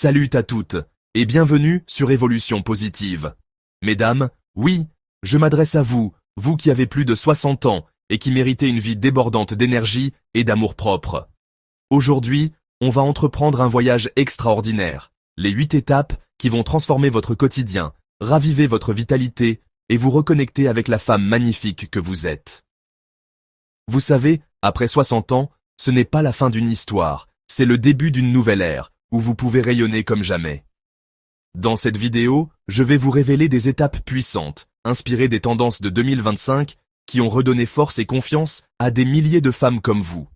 Salut à toutes, et bienvenue sur Évolution Positive. Mesdames, oui, je m'adresse à vous, vous qui avez plus de 60 ans et qui méritez une vie débordante d'énergie et d'amour-propre. Aujourd'hui, on va entreprendre un voyage extraordinaire, les 8 étapes qui vont transformer votre quotidien, raviver votre vitalité et vous reconnecter avec la femme magnifique que vous êtes. Vous savez, après 60 ans, ce n'est pas la fin d'une histoire, c'est le début d'une nouvelle ère, où vous pouvez rayonner comme jamais. Dans cette vidéo, je vais vous révéler des étapes puissantes, inspirées des tendances de 2025, qui ont redonné force et confiance à des milliers de femmes comme vous.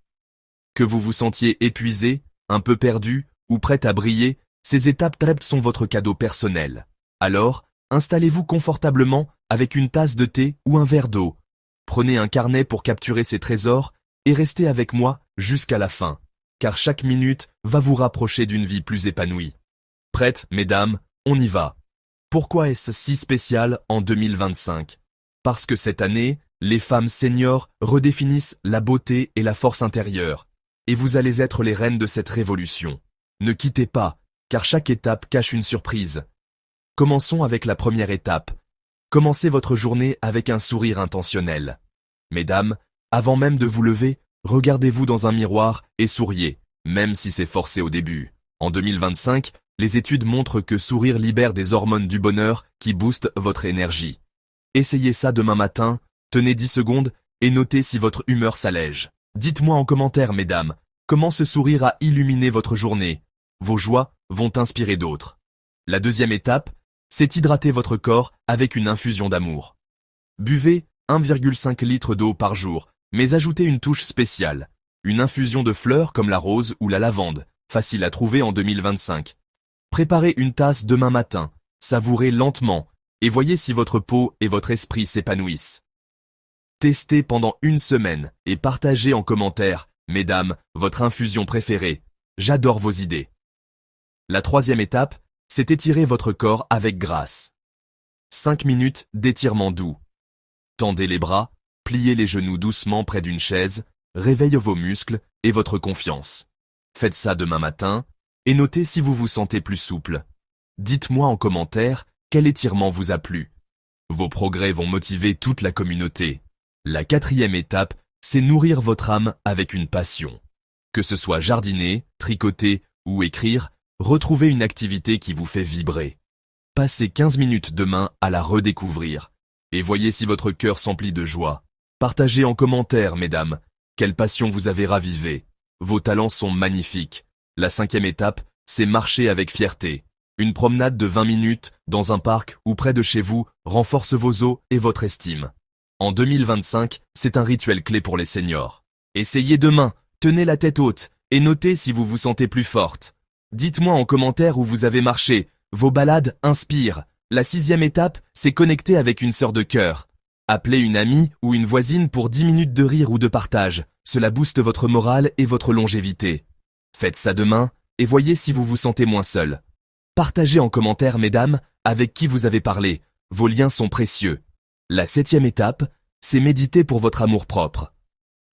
Que vous vous sentiez épuisé, un peu perdu, ou prête à briller, ces étapes sont votre cadeau personnel. Alors, installez-vous confortablement avec une tasse de thé ou un verre d'eau. Prenez un carnet pour capturer ces trésors et restez avec moi jusqu'à la fin, car chaque minute va vous rapprocher d'une vie plus épanouie. Prêtes, mesdames, on y va. Pourquoi est-ce si spécial en 2025? Parce que cette année, les femmes seniors redéfinissent la beauté et la force intérieure, et vous allez être les reines de cette révolution. Ne quittez pas, car chaque étape cache une surprise. Commençons avec la première étape. Commencez votre journée avec un sourire intentionnel. Mesdames, avant même de vous lever, regardez-vous dans un miroir et souriez, même si c'est forcé au début. En 2025, les études montrent que sourire libère des hormones du bonheur qui boostent votre énergie. Essayez ça demain matin, tenez 10 secondes et notez si votre humeur s'allège. Dites-moi en commentaire, mesdames, comment ce sourire a illuminé votre journée. Vos joies vont inspirer d'autres. La deuxième étape, c'est hydrater votre corps avec une infusion d'amour. Buvez 1,5 litre d'eau par jour, mais ajoutez une touche spéciale. Une infusion de fleurs comme la rose ou la lavande, facile à trouver en 2025. Préparez une tasse demain matin, savourez lentement, et voyez si votre peau et votre esprit s'épanouissent. Testez pendant une semaine et partagez en commentaire, mesdames, votre infusion préférée. J'adore vos idées. La troisième étape, c'est étirer votre corps avec grâce. 5 minutes d'étirement doux. Tendez les bras, pliez les genoux doucement près d'une chaise, réveillez vos muscles et votre confiance. Faites ça demain matin et notez si vous vous sentez plus souple. Dites-moi en commentaire quel étirement vous a plu. Vos progrès vont motiver toute la communauté. La quatrième étape, c'est nourrir votre âme avec une passion. Que ce soit jardiner, tricoter ou écrire, retrouvez une activité qui vous fait vibrer. Passez 15 minutes demain à la redécouvrir. Et voyez si votre cœur s'emplit de joie. Partagez en commentaire, mesdames, quelle passion vous avez ravivée. Vos talents sont magnifiques. La cinquième étape, c'est marcher avec fierté. Une promenade de 20 minutes, dans un parc ou près de chez vous, renforce vos os et votre estime. En 2025, c'est un rituel clé pour les seniors. Essayez demain, tenez la tête haute, et notez si vous vous sentez plus forte. Dites-moi en commentaire où vous avez marché, vos balades inspirent. La sixième étape, c'est connecter avec une sœur de cœur. Appelez une amie ou une voisine pour 10 minutes de rire ou de partage. Cela booste votre morale et votre longévité. Faites ça demain et voyez si vous vous sentez moins seul. Partagez en commentaire, mesdames, avec qui vous avez parlé. Vos liens sont précieux. La septième étape, c'est méditer pour votre amour-propre.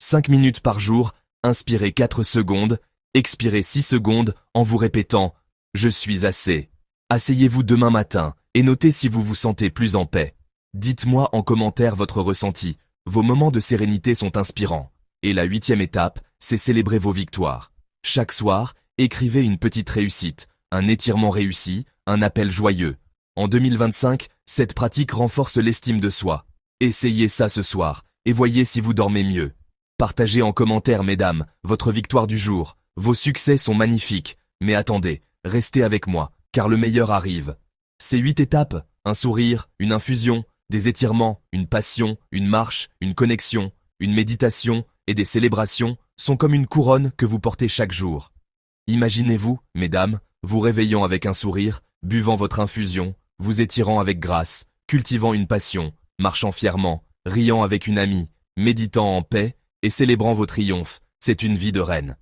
5 minutes par jour, inspirez 4 secondes, expirez 6 secondes en vous répétant « Je suis assez ». Asseyez-vous demain matin et notez si vous vous sentez plus en paix. Dites-moi en commentaire votre ressenti. Vos moments de sérénité sont inspirants. Et la huitième étape, c'est célébrer vos victoires. Chaque soir, écrivez une petite réussite, un étirement réussi, un appel joyeux. En 2025, cette pratique renforce l'estime de soi. Essayez ça ce soir et voyez si vous dormez mieux. Partagez en commentaire, mesdames, votre victoire du jour. Vos succès sont magnifiques, mais attendez, restez avec moi, car le meilleur arrive. Ces 8 étapes, un sourire, une infusion, des étirements, une passion, une marche, une connexion, une méditation et des célébrations, sont comme une couronne que vous portez chaque jour. Imaginez-vous, mesdames, vous réveillant avec un sourire, buvant votre infusion, vous étirant avec grâce, cultivant une passion, marchant fièrement, riant avec une amie, méditant en paix et célébrant vos triomphes. C'est une vie de reine.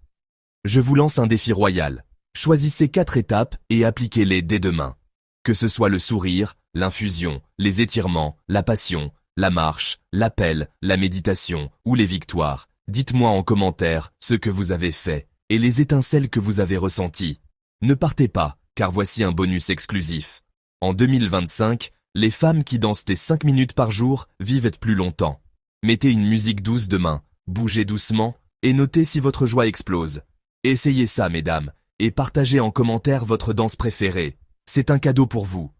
Je vous lance un défi royal. Choisissez 4 étapes et appliquez-les dès demain. Que ce soit le sourire, l'infusion, les étirements, la passion, la marche, l'appel, la méditation ou les victoires, dites-moi en commentaire ce que vous avez fait et les étincelles que vous avez ressenties. Ne partez pas, car voici un bonus exclusif. En 2025, les femmes qui dansent 5 minutes par jour vivent plus longtemps. Mettez une musique douce demain, bougez doucement et notez si votre joie explose. Essayez ça, mesdames, et partagez en commentaire votre danse préférée. C'est un cadeau pour vous.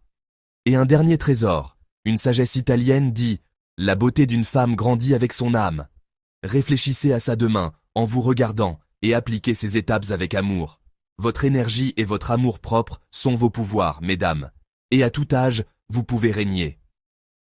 Et un dernier trésor. Une sagesse italienne dit « La beauté d'une femme grandit avec son âme ». Réfléchissez à ça demain, en vous regardant, et appliquez ces étapes avec amour. Votre énergie et votre amour-propre sont vos pouvoirs, mesdames. Et à tout âge, vous pouvez régner.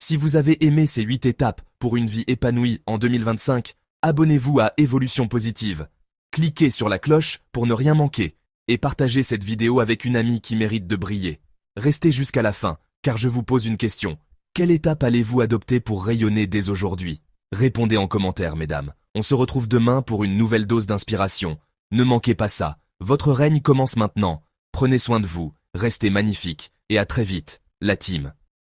Si vous avez aimé ces 8 étapes pour une vie épanouie en 2025, abonnez-vous à Évolution Positive. Cliquez sur la cloche pour ne rien manquer et partagez cette vidéo avec une amie qui mérite de briller. Restez jusqu'à la fin, car je vous pose une question. Quelle étape allez-vous adopter pour rayonner dès aujourd'hui? Répondez en commentaire, mesdames. On se retrouve demain pour une nouvelle dose d'inspiration. Ne manquez pas ça. Votre règne commence maintenant. Prenez soin de vous, restez magnifiques et à très vite, la team.